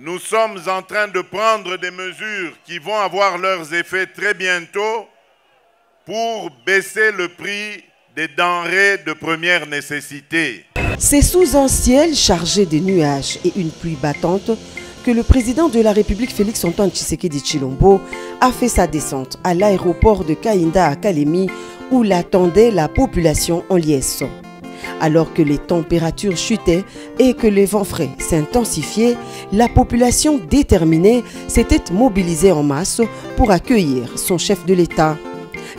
Nous sommes en train de prendre des mesures qui vont avoir leurs effets très bientôt pour baisser le prix des denrées de première nécessité. C'est sous un ciel chargé de nuages et une pluie battante que le président de la République Félix-Antoine Tshisekedi Tshilombo a fait sa descente à l'aéroport de Kainda à Kalemi où l'attendait la population en liesse. Alors que les températures chutaient et que les vents frais s'intensifiaient, la population déterminée s'était mobilisée en masse pour accueillir son chef de l'État.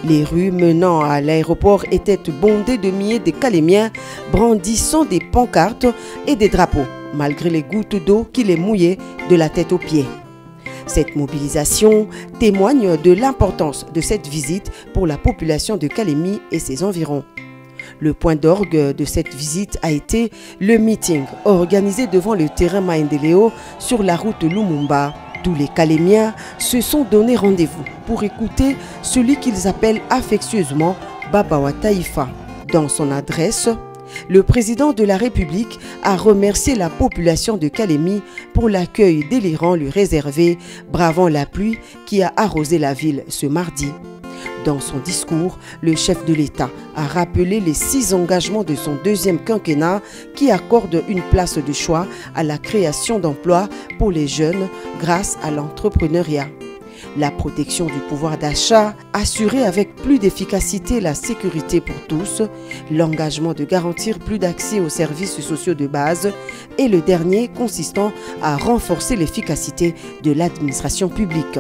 Les rues menant à l'aéroport étaient bondées de milliers de Calémiens brandissant des pancartes et des drapeaux, malgré les gouttes d'eau qui les mouillaient de la tête aux pieds. Cette mobilisation témoigne de l'importance de cette visite pour la population de Kalemi et ses environs. Le point d'orgue de cette visite a été le meeting organisé devant le terrain Maendeleo sur la route Lumumba. Tous les Calémiens se sont donné rendez-vous pour écouter celui qu'ils appellent affectueusement Baba wa Taïfa. Dans son adresse, le président de la République a remercié la population de Kalemi pour l'accueil délirant lui réservé, bravant la pluie qui a arrosé la ville ce mardi. Dans son discours, le chef de l'État a rappelé les 6 engagements de son deuxième quinquennat qui accordent une place de choix à la création d'emplois pour les jeunes grâce à l'entrepreneuriat. La protection du pouvoir d'achat, assurer avec plus d'efficacité la sécurité pour tous, l'engagement de garantir plus d'accès aux services sociaux de base et le dernier consistant à renforcer l'efficacité de l'administration publique.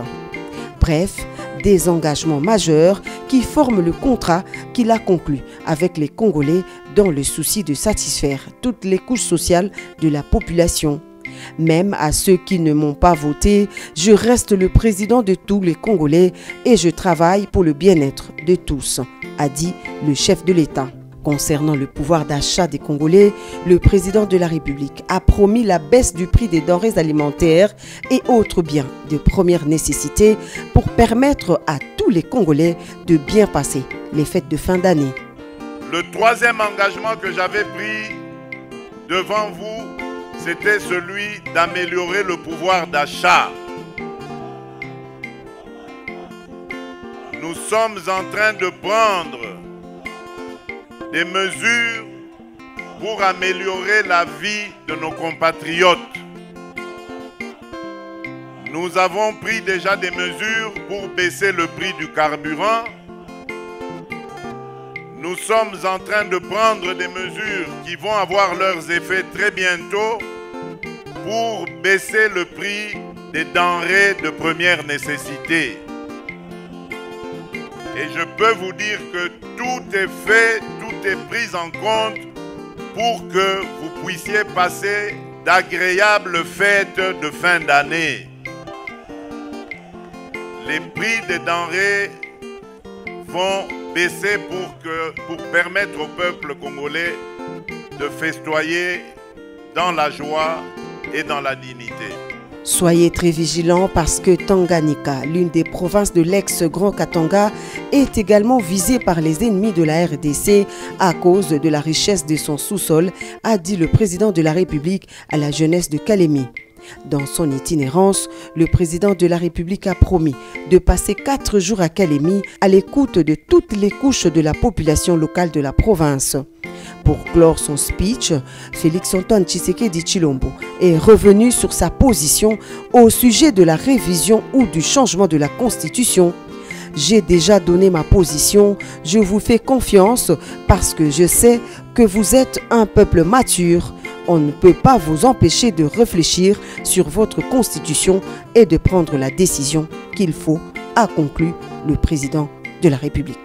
Bref, des engagements majeurs qui forment le contrat qu'il a conclu avec les Congolais dans le souci de satisfaire toutes les couches sociales de la population. Même à ceux qui ne m'ont pas voté, je reste le président de tous les Congolais et je travaille pour le bien-être de tous, a dit le chef de l'État. Concernant le pouvoir d'achat des Congolais, le président de la République a promis la baisse du prix des denrées alimentaires et autres biens de première nécessité pour permettre à tous les Congolais de bien passer les fêtes de fin d'année. Le troisième engagement que j'avais pris devant vous, c'était celui d'améliorer le pouvoir d'achat. Nous sommes en train de prendre des mesures pour améliorer la vie de nos compatriotes. Nous avons pris déjà des mesures pour baisser le prix du carburant. Nous sommes en train de prendre des mesures qui vont avoir leurs effets très bientôt pour baisser le prix des denrées de première nécessité. Et je peux vous dire que tout est fait, tout est pris en compte pour que vous puissiez passer d'agréables fêtes de fin d'année. Les prix des denrées vont baisser pour permettre au peuple congolais de festoyer dans la joie et dans la dignité. Soyez très vigilants parce que Tanganyika, l'une des provinces de l'ex-Grand Katanga, est également visée par les ennemis de la RDC à cause de la richesse de son sous-sol, a dit le président de la République à la jeunesse de Kalemi. Dans son itinérance, le président de la République a promis de passer 4 jours à Kalemi à l'écoute de toutes les couches de la population locale de la province. Pour clore son speech, Félix-Antoine Tshisekedi Tshilombo est revenu sur sa position au sujet de la révision ou du changement de la Constitution. J'ai déjà donné ma position, je vous fais confiance parce que je sais que vous êtes un peuple mature. On ne peut pas vous empêcher de réfléchir sur votre constitution et de prendre la décision qu'il faut, a conclu le président de la République.